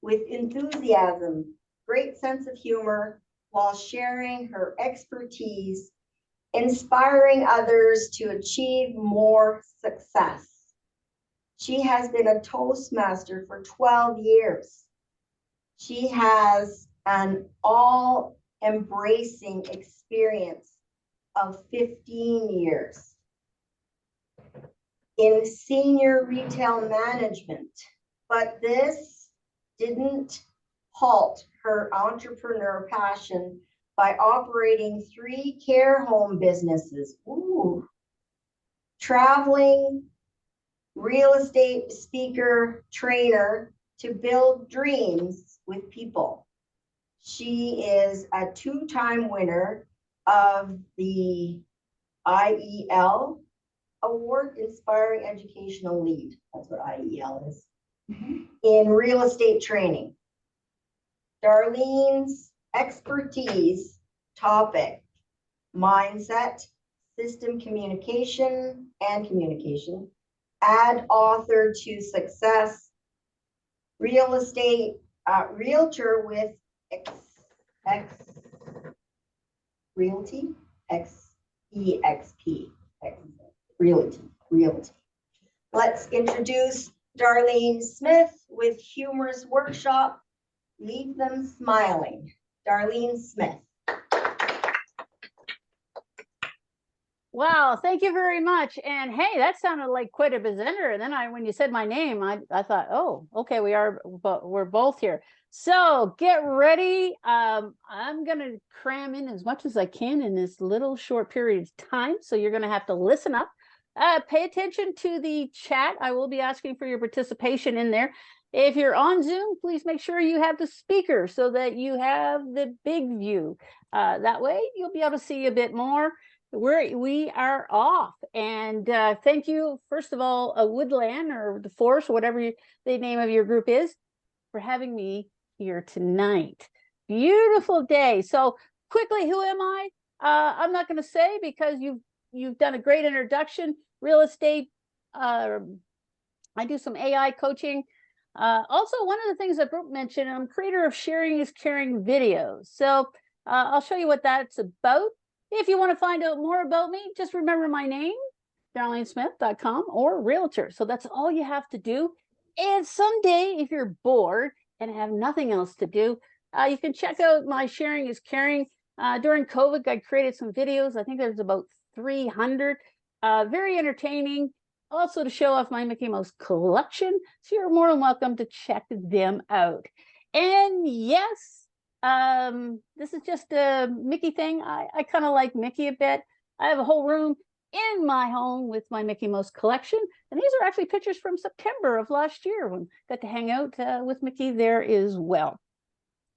with enthusiasm, great sense of humor, while sharing her expertise, inspiring others to achieve more success. She has been a Toastmaster for 12 years. She has an all-embracing experience of 15 years in senior retail management, but this didn't halt her entrepreneur passion by operating 3 care home businesses. Ooh. Traveling real estate speaker, trainer to build dreams with people. She is a 2-time winner of the IEL Award, Inspiring Educational Lead. That's what IEL is. In real estate training. Darlene's expertise topic, mindset, system communication and communication, add author to success, real estate, realtor with realty. Let's introduce Darlene Smith with Humorous Workshop, Leave Them Smiling. Darlene Smith. Wow, thank you very much. And hey, that sounded like quite a presenter. And then when you said my name, I thought, oh, okay, we're both here. So get ready. I'm gonna cram in as much as I can in this little short period of time. So you're gonna have to listen up. Pay attention to the chat. I will be asking for your participation in there. If you're on Zoom, please make sure you have the speaker so that you have the big view. That way you'll be able to see a bit more. We are off, and thank you, first of all, Woodland or the Force, whatever the name of your group is, for having me here tonight. Beautiful day. So quickly, who am I? I'm not going to say, because you've done a great introduction. Real estate. I do some AI coaching. Also, one of the things that Brooke mentioned, I'm creator of Sharing is Caring videos. So I'll show you what that's about. If you want to find out more about me, just remember my name, DarleneSmith.com, or Realtor. So that's all you have to do. And someday, if you're bored and have nothing else to do, you can check out my Sharing is Caring. During COVID, I created some videos. I think there's about 300. Very entertaining. Also to show off my Mickey Mouse collection. So you're more than welcome to check them out. And yes, this is just a Mickey thing. I kind of like Mickey a bit. I have a whole room in my home with my Mickey Mouse collection. And these are actually pictures from September of last year when I got to hang out with Mickey there as well.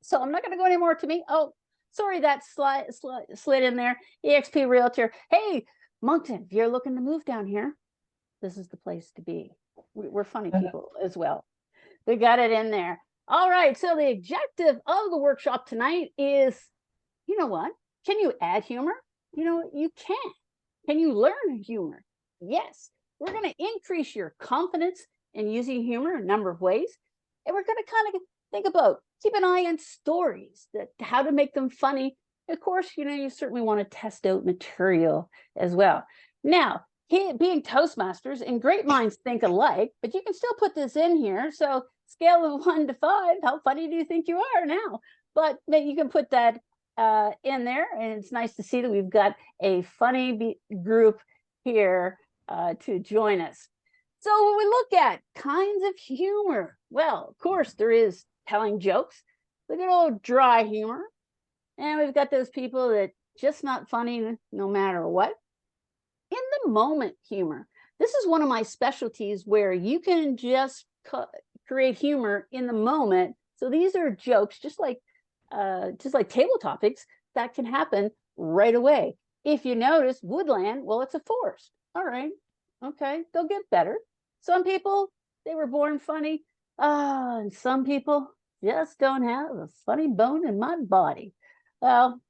So I'm not going to go any more to me. Oh, sorry, that slid in there. EXP Realtor. Hey, Moncton, if you're looking to move down here, this is the place to be. We're funny people as well. We got it in there. All right, so the objective of the workshop tonight is, you know what? Can you add humor? You know, you can. Can you learn humor? Yes. We're going to increase your confidence in using humor in a number of ways. And we're going to kind of think about, keep an eye on stories, how to make them funny. Of course, you know, you certainly want to test out material as well. Now, being Toastmasters, and great minds think alike, but you can still put this in here. So scale of 1 to 5, how funny do you think you are now? But you can put that in there, and it's nice to see that we've got a funny group here to join us. So when we look at kinds of humor, well, of course, there is telling jokes, the good old dry humor, and we've got those people that just not funny no matter what. In the moment humor. This is one of my specialties where you can just create humor in the moment. So these are jokes, just like table topics that can happen right away. If you notice, woodland, well, it's a forest. All right, okay, they'll get better. Some people, they were born funny. And some people just don't have a funny bone in my body. Well,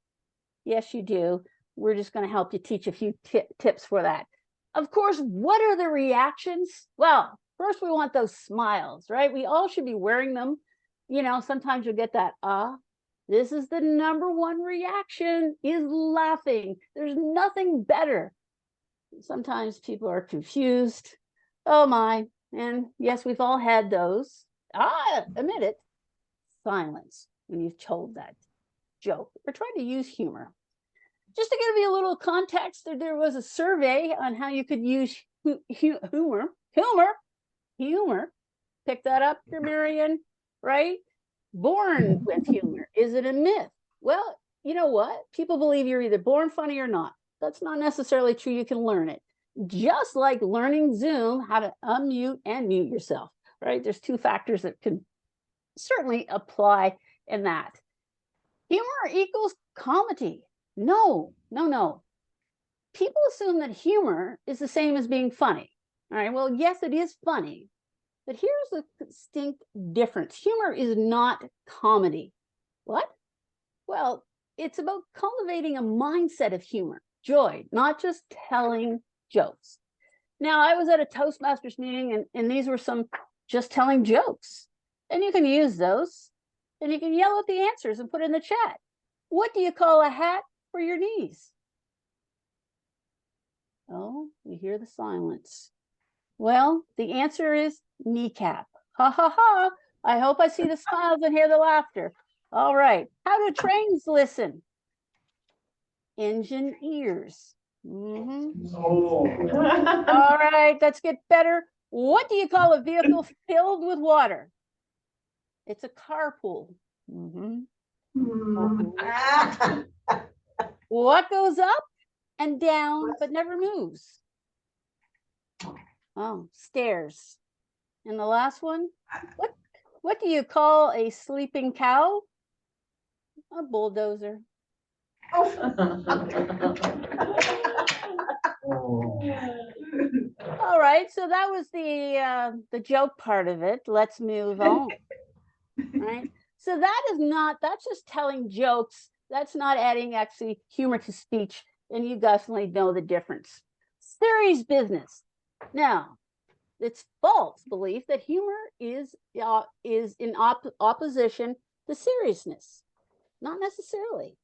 yes, you do. We're just going to help you teach a few tips for that. Of course, what are the reactions? Well, first we want those smiles, right? We all should be wearing them. you know, sometimes you'll get that, this is the number one reaction is laughing. There's nothing better. Sometimes people are confused. Oh my. And yes, we've all had those. Admit it. Silence when you've told that joke or try to use humor. Just to give you a little context, there was a survey on how you could use humor. Pick that up, Marion, right? Born with humor. Is it a myth? Well, you know what? People believe you're either born funny or not. That's not necessarily true. You can learn it. Just like learning Zoom, how to unmute and mute yourself, right? There's two factors that can certainly apply in that. Humor equals comedy. No. People assume that humor is the same as being funny. All right, well, yes, it is funny, but here's a distinct difference. Humor is not comedy. What? Well, it's about cultivating a mindset of humor, joy, not just telling jokes. Now, I was at a Toastmasters meeting, and these were some just telling jokes. And you can use those, and you can yell at the answers and put in the chat. What do you call a hat for your knees? Oh, you hear the silence. Well, the answer is kneecap. Ha ha ha. I hope I see the smiles and hear the laughter. All right. How do trains listen? Engine ears. Oh. All right, let's get better. What do you call a vehicle filled with water? It's a carpool. What goes up and down but never moves? Oh, stairs. And the last one, what do you call a sleeping cow? A bulldozer. All right, so that was the joke part of it. Let's move on. Right? So that's just telling jokes. That's not adding actually humor to speech, and you definitely know the difference. Serious business. Now, it's false belief that humor is in opposition to seriousness. Not necessarily.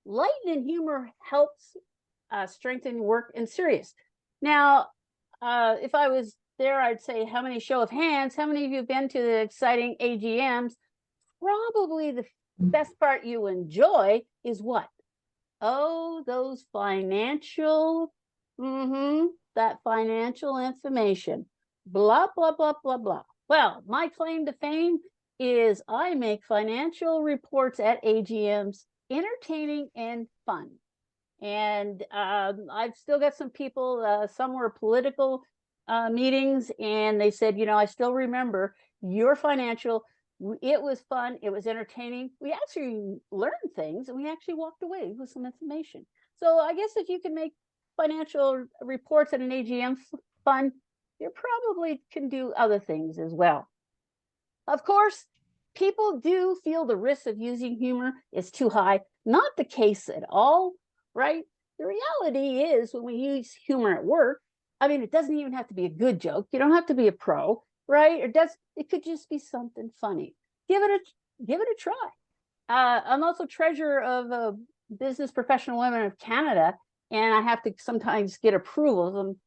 Light and humor helps strengthen work and serious. Now, if I was there, I'd say, how many show of hands, how many of you have been to the exciting AGMs? Probably the best part you enjoy is what? Oh, those financial, that financial information. Blah, blah, blah, blah, blah. Well, my claim to fame is I make financial reports at AGMs entertaining and fun. And I've still got some people, some were political meetings, and they said, you know, I still remember your financial. It was fun. It was entertaining. We actually learned things, and we actually walked away with some information. So I guess if you can make financial reports at an AGM fun, you probably can do other things as well. Of course, people do feel the risk of using humor is too high. Not the case at all, right? The reality is when we use humor at work, I mean, it doesn't even have to be a good joke. You don't have to be a pro, right? It could just be something funny. Give it a try. I'm also treasurer of Business Professional Women of Canada, and I have to sometimes get approvals.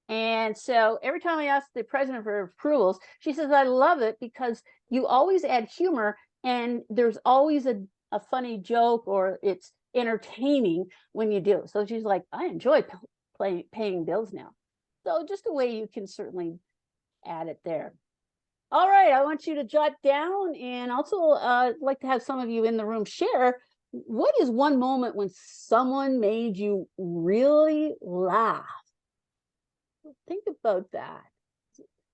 And so every time I ask the president for approvals, she says, I love it because you always add humor, and there's always a funny joke, or it's entertaining when you do. So she's like, I enjoy paying bills now. So just a way you can certainly add it there. All right, I want you to jot down, and also I'd like to have some of you in the room share, what is one moment when someone made you really laugh? Think about that.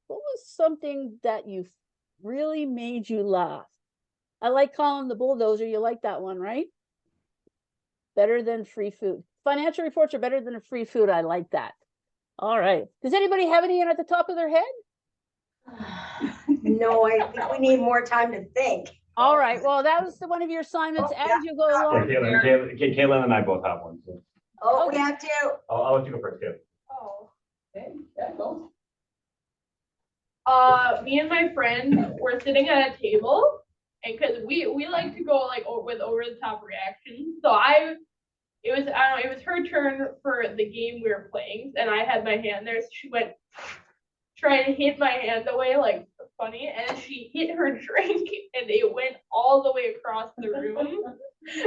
What was something that you really made you laugh? I like calling the bulldozer. You like that one, right? Better than free food. Financial reports are better than a free food. I like that. All right. Does anybody have any at the top of their head? No, I think we need more time to think. All right. Well, that was one of your assignments as you go along. Kayla and I both have one. So. Oh, we have to. I'll let you go first, Kayla. Oh, okay. Yeah, go. Me and my friend were sitting at a table, and because we like to go like with over the top reactions. So it was, I don't know, it was her turn for the game we were playing, and I had my hand there, so she went trying to hit my hand away like funny, and she hit her drink, and it went all the way across the room.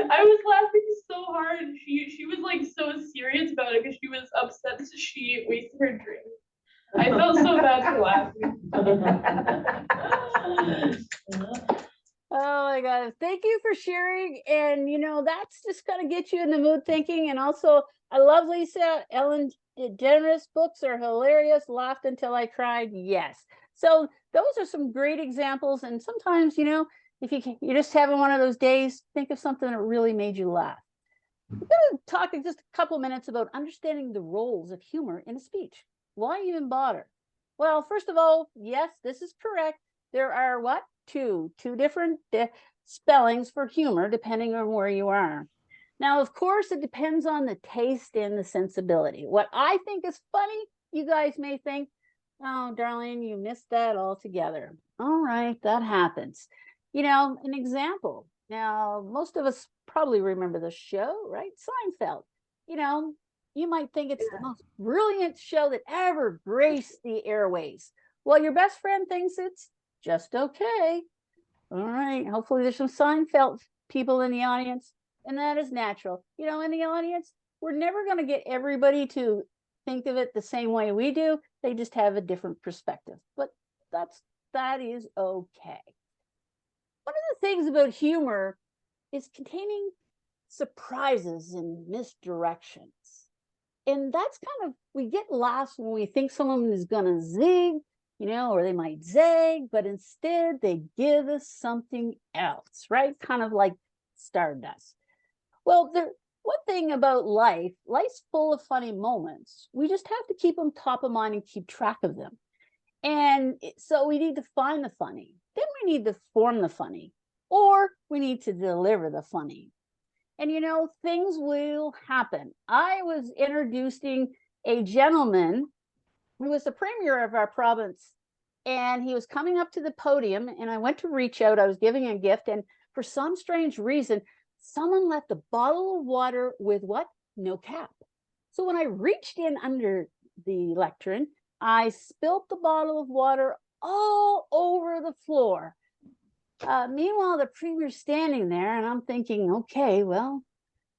I was laughing so hard. She was like so serious about it because she was upset that she wasted her drink. I felt so bad for laughing. Oh my God. Thank you for sharing. And that's just gonna get you in the mood thinking. And also I love Lisa. Ellen DeGeneres books are hilarious. Laughed until I cried. Yes. So those are some great examples. And sometimes, if you're just having one of those days, think of something that really made you laugh. We're gonna talk in just a couple minutes about understanding the roles of humor in a speech. Why even bother? Well, first of all, yes, this is correct. There are what? Two different spellings for humor, depending on where you are. Now, of course, it depends on the taste and the sensibility. What I think is funny, you guys may think, oh, Darlene, you missed that altogether. All right, that happens. An example. Now, most of us probably remember the show, right? Seinfeld. You might think it's the most brilliant show that ever graced the airways. Well, your best friend thinks it's just okay. All right. Hopefully there's some Seinfeld people in the audience, and that is natural. In the audience, we're never going to get everybody to think of it the same way we do. They just have a different perspective, but that is okay. One of the things about humor is containing surprises and misdirections. And that's we get lost when we think someone is going to zig, or they might zag, but instead they give us something else, right? Kind of like stardust. Well, one thing about life's full of funny moments. We just have to keep them top of mind and keep track of them. And so we need to find the funny. Then we need to form the funny, or we need to deliver the funny. And things will happen. I was introducing a gentleman who was the premier of our province, and he was coming up to the podium, and I went to reach out. I was giving a gift, and for some strange reason, someone left a bottle of water with what? No cap. So when I reached in under the lectern, I spilt the bottle of water all over the floor. Meanwhile, the premier's standing there, and I'm thinking, okay, well,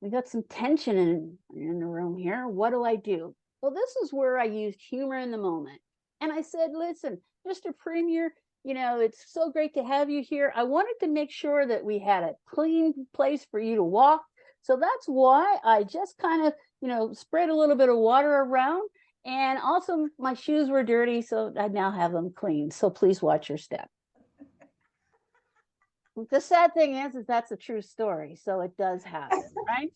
we got some tension in the room here. What do I do? Well, this is where I used humor in the moment. And I said, listen, Mr. Premier, it's so great to have you here. I wanted to make sure that we had a clean place for you to walk. So that's why I just kind of, spread a little bit of water around. And also my shoes were dirty, so I now have them clean. So please watch your step. The sad thing is that's a true story. So it does happen, right?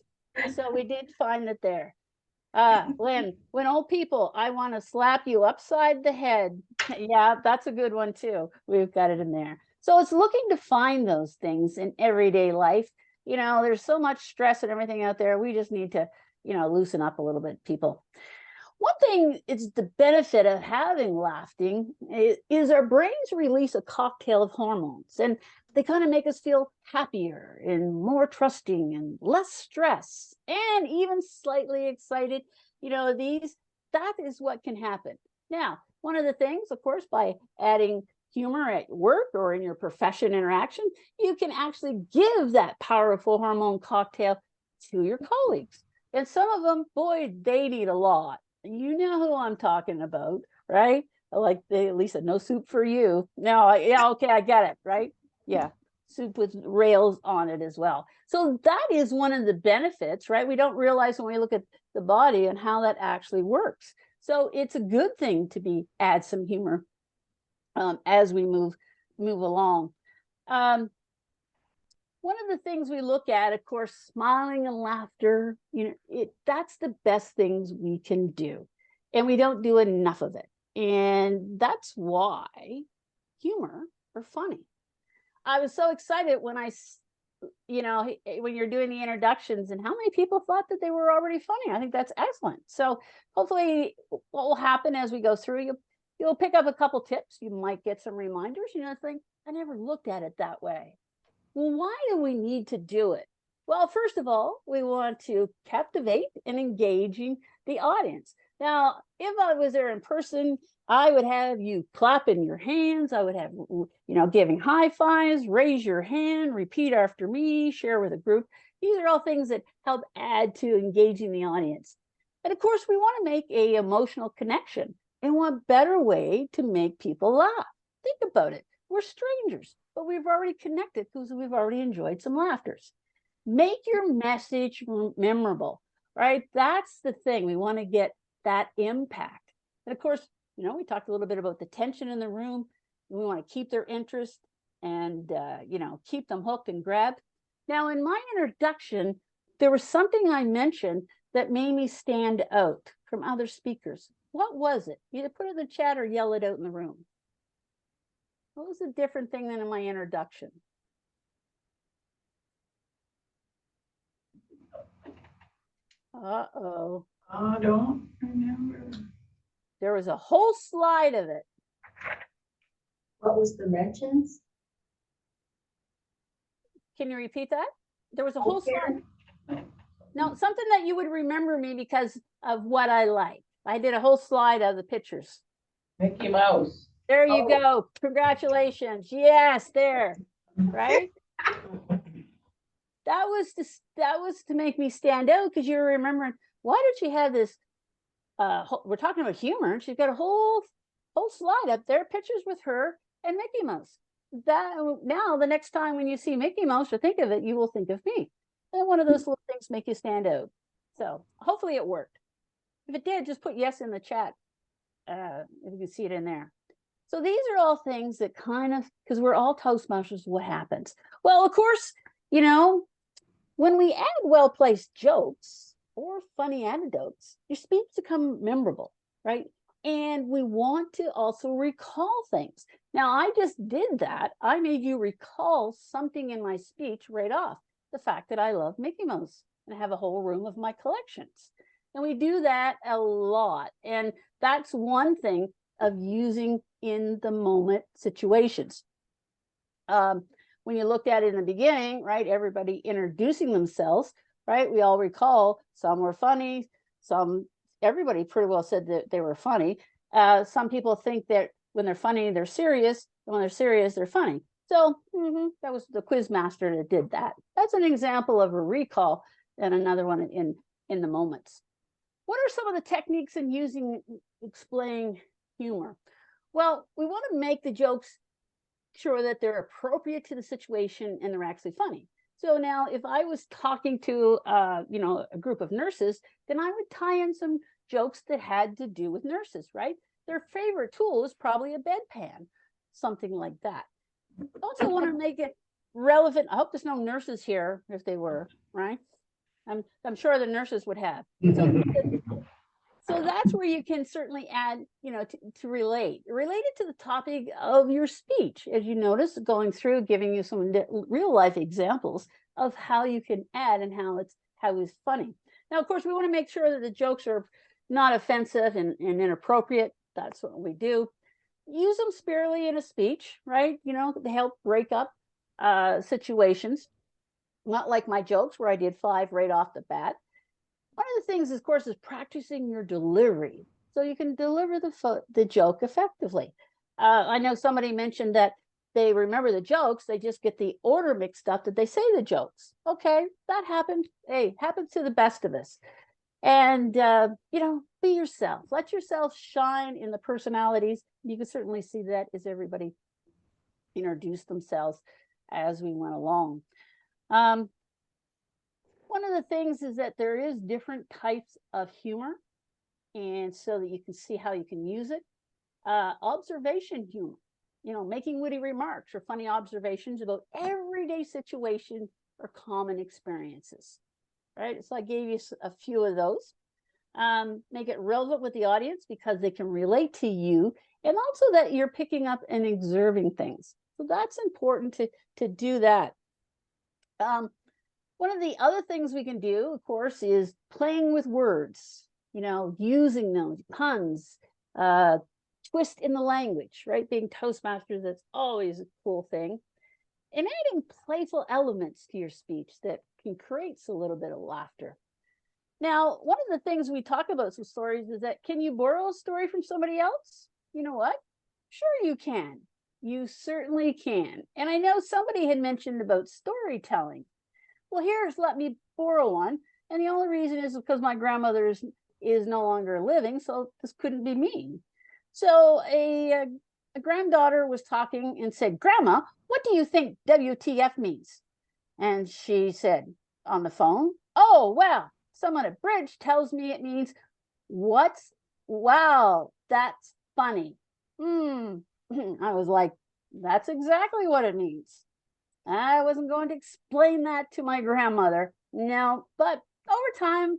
So we did find it there. When old people, I want to slap you upside the head. Yeah, that's a good one too. We've got it in there. So it's looking to find those things in everyday life. There's so much stress and everything out there. We just need to, loosen up a little bit, people. One thing is the benefit of having laughing is our brains release a cocktail of hormones, and they kind of make us feel happier and more trusting and less stress and even slightly excited. That is what can happen. Now, one of the things, of course, by adding humor at work or in your profession interaction, you can actually give that powerful hormone cocktail to your colleagues. And some of them, boy, they need a lot. You know who I'm talking about, right? Like Lisa, no soup for you. No, yeah, okay, I get it, right? Yeah, soup with rails on it as well. So that is one of the benefits, right? We don't realize when we look at the body and how that actually works. So it's a good thing to add some humor as we move along. One of the things we look at, of course, smiling and laughter, that's the best things we can do. And we don't do enough of it. And that's why humor are funny. I was so excited when when you're doing the introductions and how many people thought that they were already funny. I think that's excellent. So hopefully what will happen as we go through, you'll pick up a couple tips. You might get some reminders, think, I never looked at it that way. Well, why do we need to do it? Well, first of all, we want to captivate and engaging the audience. Now, if I was there in person, I would have you clapping your hands. I would have, giving high fives, raise your hand, repeat after me, share with a group. These are all things that help add to engaging the audience. And of course, we want to make an emotional connection. And what better way to make people laugh? Think about it. We're strangers, but we've already connected because we've already enjoyed some laughters. Make your message memorable, right? That's the thing. We want to get that impact. And of course, we talked a little bit about the tension in the room. We want to keep their interest and, keep them hooked and grabbed. Now, in my introduction, there was something I mentioned that made me stand out from other speakers. What was it? Either put it in the chat or yell it out in the room. What was a different thing than in my introduction? Uh-oh. I don't remember. There was a whole slide of it. What was the mentions? Can you repeat that? There was a whole Okay. slide. No, something that you would remember me because of what I like. I did a whole slide of the pictures. Mickey Mouse. There you Oh. go. Congratulations. Yes, there. Right? That was to make me stand out because you're remembering, why did she have this we're talking about humor, and she's got a whole slide up there, pictures with her and Mickey Mouse. That now the next time when you see Mickey Mouse or think of it, you will think of me. And one of those little things make you stand out. So hopefully it worked. If it did, just put yes in the chat. If you can see it in there. So these are all things that kind of, because we're all Toastmasters, what happens? Well, of course, when we add well-placed jokes or funny anecdotes, your speech becomes memorable, right? And we want to also recall things. Now, I just did that. I made you recall something in my speech right off. The fact that I love Mickey Mouse and have a whole room of my collections. And we do that a lot. And that's one thing of using in the moment situations. When you looked at it in the beginning, right, everybody introducing themselves, right? We all recall some were funny, everybody pretty well said that they were funny. Some people think that when they're funny, they're serious. And when they're serious, they're funny. So that was the quiz master that did that. That's an example of a recall and another one in the moments. What are some of the techniques in explaining humor? Well, we want to make the jokes sure that they're appropriate to the situation and they're actually funny. So now if I was talking to a group of nurses, then I would tie in some jokes that had to do with nurses, right? Their favorite tool is probably a bedpan, something like that. Also want to make it relevant. I hope there's no nurses here if they were, right? I'm sure the nurses would have. So that's where you can certainly add, to relate it to the topic of your speech. As you notice, going through, giving you some real life examples of how you can add and how it's funny. Now, of course, we want to make sure that the jokes are not offensive and inappropriate. That's what we do. Use them sparingly in a speech, right? To help break up situations. Not like my jokes where I did 5 right off the bat. One of the things, of course, is practicing your delivery so you can deliver the joke effectively. I know somebody mentioned that they remember the jokes, they just get the order mixed up that they say the jokes. Okay, that happened. Hey, happens to the best of us. And, be yourself. Let yourself shine in the personalities. You can certainly see that as everybody introduced themselves as we went along. One of the things is that there is different types of humor, and so that you can see how you can use it. Observation humor, making witty remarks or funny observations about everyday situations or common experiences, right? So I gave you a few of those. Make it relevant with the audience because they can relate to you, and also that you're picking up and observing things. So that's important to do that. One of the other things we can do, of course, is playing with words, using those puns, twist in the language, right? Being Toastmasters, that's always a cool thing. and adding playful elements to your speech that can create a little bit of laughter. Now, one of the things we talk about with stories is that, can you borrow a story from somebody else? You know what? Sure you can. You certainly can. And I know somebody had mentioned about storytelling. Well, let me borrow one. And the only reason is because my grandmother is no longer living, so this couldn't be me. So a granddaughter was talking and said, "Grandma, what do you think WTF means?" And she said on the phone, "Oh, well, someone at Bridge tells me it means, wow, that's funny." I was like, that's exactly what it means. I wasn't going to explain that to my grandmother. No, but over time,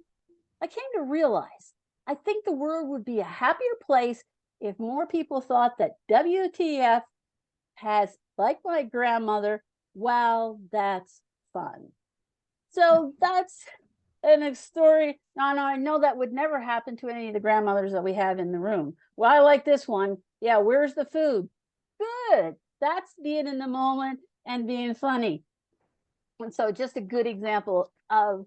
I came to realize I think the world would be a happier place if more people thought that WTF has, like my grandmother, wow, that's fun. So that's a story. No, I know that would never happen to any of the grandmothers that we have in the room. Well, I like this one. Yeah, where's the food? Good. That's being in the moment and being funny. And so just a good example of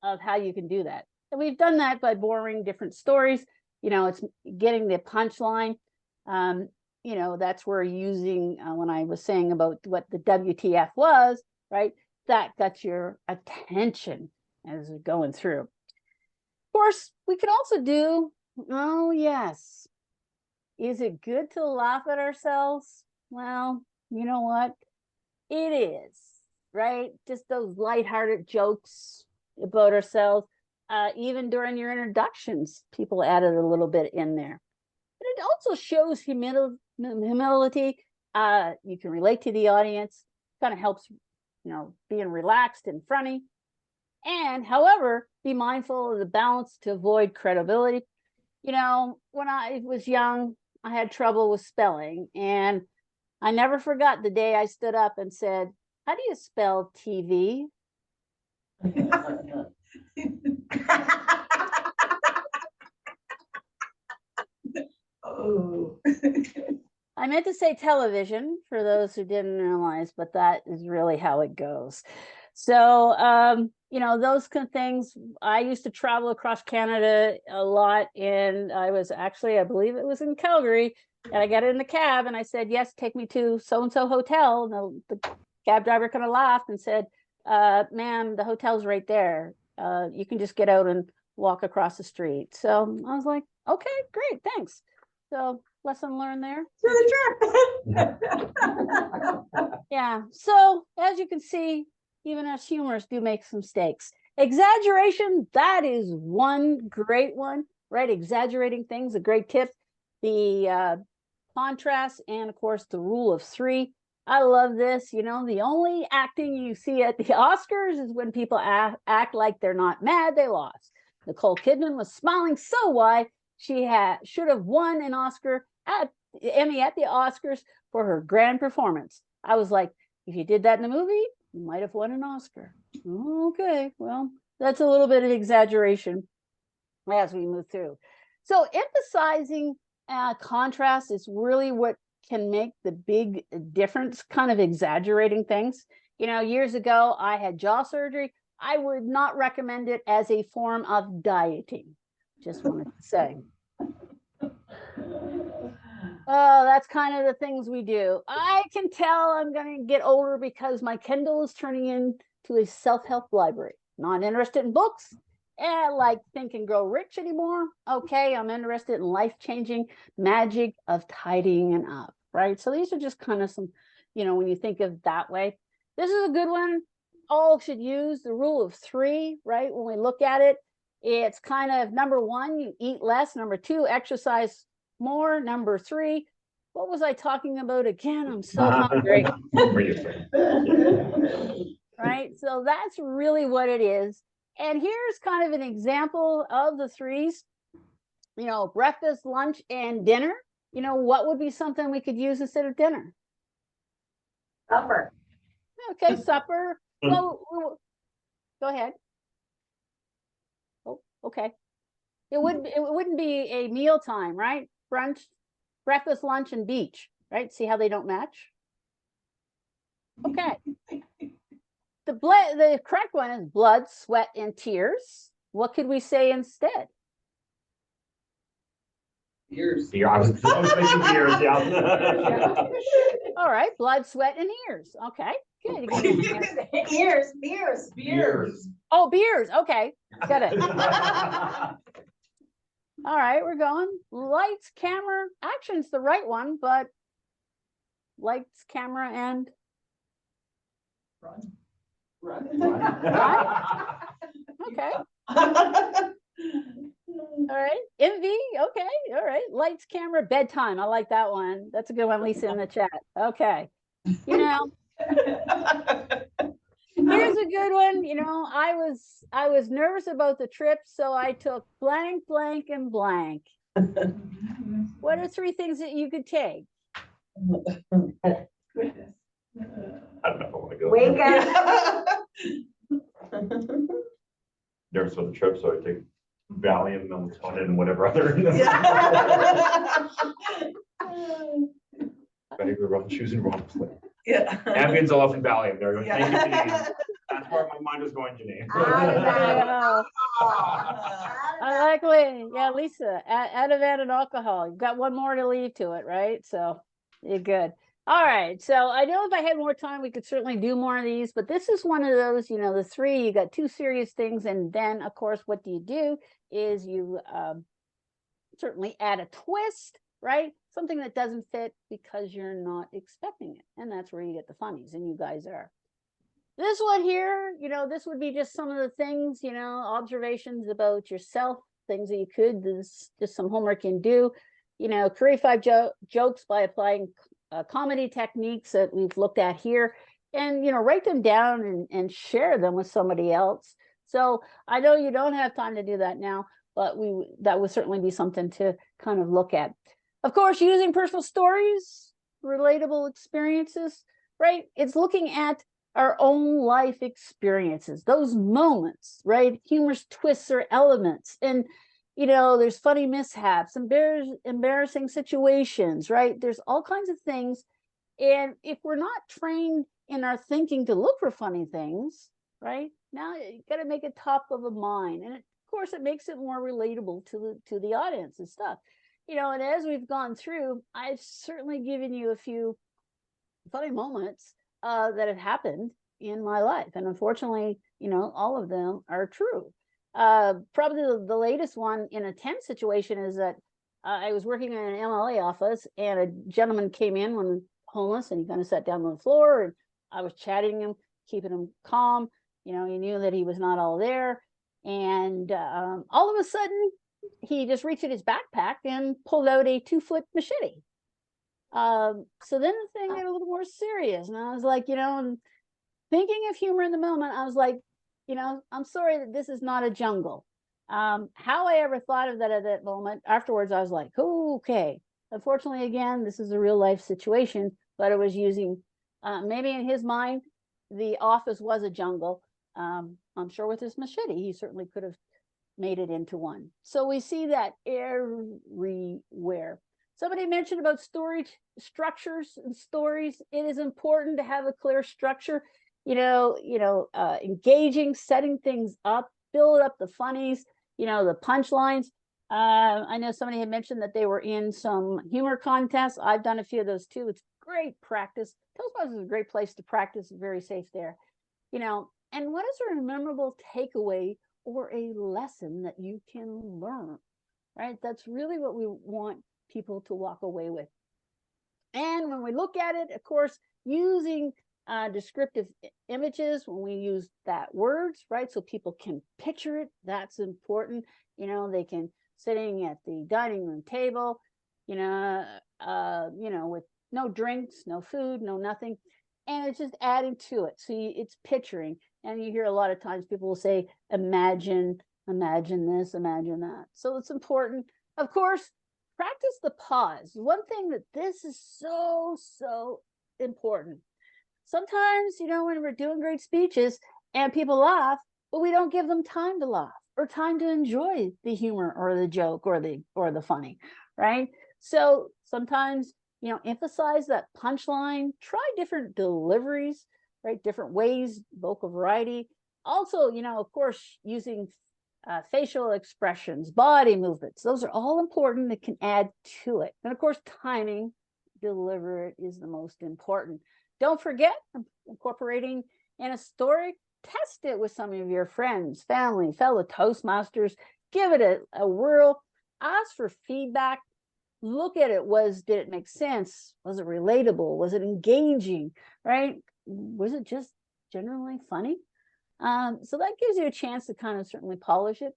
how you can do that. And we've done that by borrowing different stories. It's getting the punchline. That's where using, when I was saying about what the WTF was, right? That got your attention as we're going through. Of course, we could also do, oh yes, is it good to laugh at ourselves? Well, you know what? It is, right? Just those lighthearted jokes about ourselves. Even during your introductions, people added a little bit in there. But it also shows humility. You can relate to the audience. Kind of helps, being relaxed and funny. And however, be mindful of the balance to avoid credibility. When I was young, I had trouble with spelling, and I never forgot the day I stood up and said, "How do you spell TV?" Oh. I meant to say television for those who didn't realize, but that is really how it goes. So, those kind of things. I used to travel across Canada a lot, and I believe it was in Calgary, and I got in the cab and I said, "Yes, take me to so-and-so hotel." And the cab driver kind of laughed and said, "Ma'am, the hotel's right there. You can just get out and walk across the street." So I was like, "Okay, great, thanks." So lesson learned there. Yeah. So as you can see, even us humorists do make some mistakes. Exaggeration, that is one great one, right? Exaggerating things, a great tip. The contrast and of course the rule of three. I love this. The only acting you see at the Oscars is when people act like they're not mad they lost. Nicole Kidman was smiling so wide she should have won an Emmy at the Oscars for her grand performance. I was like, if you did that in the movie, you might have won an Oscar. Okay, well, that's a little bit of exaggeration as we move through. So emphasizing contrast is really what can make the big difference, kind of exaggerating things. Years ago, I had jaw surgery. I would not recommend it as a form of dieting. Just wanted to say. Oh, that's kind of the things we do. I can tell I'm going to get older because my Kindle is turning into a self-help library. Not interested in books and like Think and Grow Rich anymore. Okay, I'm interested in life-changing magic of tidying up, right? So these are just kind of some, when you think of that way. This is a good one. All should use the rule of three, right? When we look at it, it's kind of number one, you eat less. Number two, exercise more. Number three, what was I talking about again? I'm so hungry. Right? So that's really what it is. And here's kind of an example of the threes. Breakfast, lunch, and dinner. What would be something we could use instead of dinner? Supper. Okay, supper. Well, go ahead. Oh, okay. It wouldn't be a meal time, right? Brunch, breakfast, lunch, and beach, right? See how they don't match? Okay. The correct one is blood, sweat, and tears. What could we say instead? Years. Beer, I was thinking beers, yeah. All right, blood, sweat, and ears. Okay, good. You got it. Beers. Beers. Oh, beers. Okay, got it. All right, we're going. Lights, camera, action's the right one, but lights, camera, and Run. okay. All right, envy. Okay, all right. Lights, camera, bedtime. I like that one. That's a good one, Lisa, in the chat. Okay. You know, here's a good one. You know, I was nervous about the trip, so I took blank, blank, and blank. What are 3 things that you could take? Goodness. I don't know if I want to go. Wake up. Nervous for the trip, so I take Valium, melatonin, and whatever other. Ready for wrong shoes and wrong place. Yeah. Ambien's off and Valium. There we go. Thank you, Yeah. Janine. That's where my mind was going, Janine. Yeah, I like when, yeah, Lisa, Ativan and alcohol. You've got one more to leave to it, right? So you're good. All right. So I know if I had more time, we could certainly do more of these, but this is one of those, you know, the 3, you got 2 serious things. And then of course, what do? Is you certainly add a twist, right? Something that doesn't fit because you're not expecting it. And that's where you get the funnies, and you guys are. This one here, you know, this would be just some of the things, you know, observations about yourself, things that you could, this just some homework you can do, you know, create 5 jokes by applying comedy techniques that we've looked at here, and, you know, write them down and share them with somebody else. So I know you don't have time to do that now, but that would certainly be something to kind of look at. Of course, using personal stories, relatable experiences, right? It's looking at our own life experiences, those moments, right? Humorous twists or elements. And, you know, there's funny mishaps, embarrassing situations, right? There's all kinds of things. And if we're not trained in our thinking to look for funny things, right? Now you got to make it top of the mind. And of course, it makes it more relatable to the audience and stuff. You know, and as we've gone through, I've certainly given you a few funny moments that have happened in my life. And unfortunately, you know, all of them are true. Probably the latest one in a tense situation is that I was working in an MLA office, and a gentleman came in when homeless, and he kind of sat down on the floor, and I was chatting him, keeping him calm. You know, he knew that he was not all there. And all of a sudden, he just reached in his backpack and pulled out a 2-foot machete. So then the thing got a little more serious, and I was like, you know, thinking of humor in the moment, I was like, you know, I'm sorry that this is not a jungle. How I ever thought of that at that moment, afterwards, I was like, oh, okay. Unfortunately, again, this is a real life situation, but it was using, maybe in his mind, the office was a jungle. I'm sure with his machete, he certainly could have made it into one. So we see that everywhere. Somebody mentioned about story structures and stories. It is important to have a clear structure, engaging, setting things up, build up the funnies, the punchlines. I know somebody had mentioned that they were in some humor contests. I've done a few of those too. It's great practice. Toastmasters is a great place to practice. Very safe there. And what is a memorable takeaway or a lesson that you can learn, right? That's really what we want people to walk away with. And when we look at it, of course, using descriptive images, when we use that words, right? So people can picture it, that's important. They can sitting at the dining room table, with no drinks, no food, no nothing. And it's just adding to it. So it's picturing. And you hear a lot of times people will say, imagine this, imagine that. So it's important. Of course, practice the pause. One thing that this is so important. Sometimes, when we're doing great speeches and people laugh, but we don't give them time to laugh or time to enjoy the humor or the joke or the funny, right? So sometimes emphasize that punchline, try different deliveries, right? Different ways, vocal variety. Also, of course, using facial expressions, body movements. Those are all important that can add to it. And of course, timing, deliberate is the most important. Don't forget incorporating in a story, test it with some of your friends, family, fellow Toastmasters, give it a whirl, ask for feedback, look at it. Did it make sense? Was it relatable? Was it engaging, right? Was it just generally funny? So that gives you a chance to kind of certainly polish it.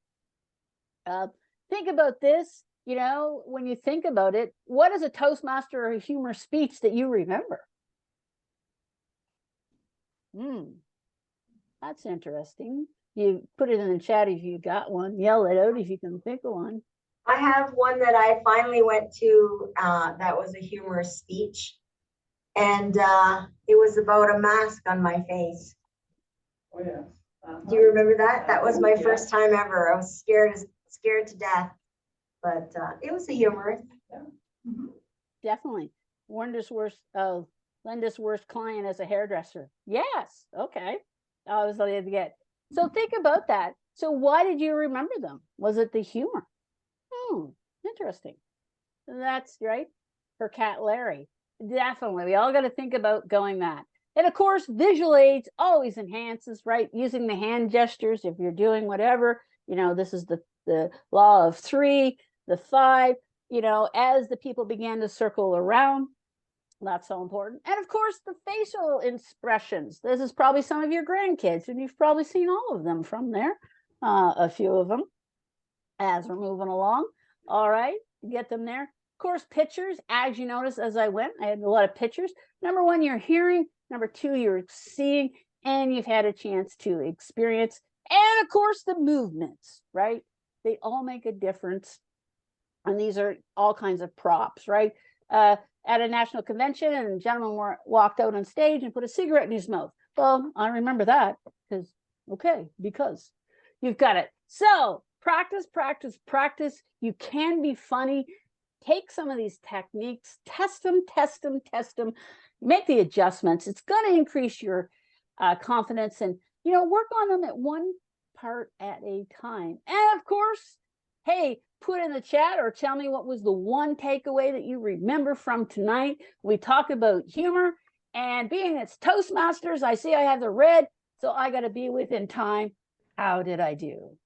Think about this, when you think about it, what is a Toastmaster or a humor speech that you remember? That's interesting. You put it in the chat if you got one, yell it out if you can think of one. I have one that I finally went to that was a humorous speech. And it was about a mask on my face. Oh, yes. Do you remember that? That was my first time ever. I was scared to death, but it was a humorous. Definitely. Linda's worst client as a hairdresser. Yes. Okay. I was able to get. So think about that. So why did you remember them? Was it the humor? Interesting. That's right. Her cat Larry. Definitely. We all got to think about going that. And of course, visual aids always enhances, right? Using the hand gestures if you're doing whatever, this is the law of 3, the 5, as the people began to circle around. That's so important. And of course, the facial expressions. This is probably some of your grandkids, and you've probably seen all of them from there, a few of them as we're moving along. All right, get them there. Of course, pictures, as you notice, as I went, I had a lot of pictures. Number 1, you're hearing. Number 2, you're seeing, and you've had a chance to experience. And of course, the movements, right? They all make a difference. And these are all kinds of props, right? At a national convention, and a gentleman walked out on stage and put a cigarette in his mouth. Well, I remember that because you've got it. So practice, practice, practice. You can be funny. Take some of these techniques, test them, make the adjustments. It's going to increase your confidence, and, work on them at one part at a time. And of course, hey, put in the chat or tell me what was the one takeaway that you remember from tonight. We talk about humor, and being it's Toastmasters, I see I have the red, so I got to be within time. How did I do?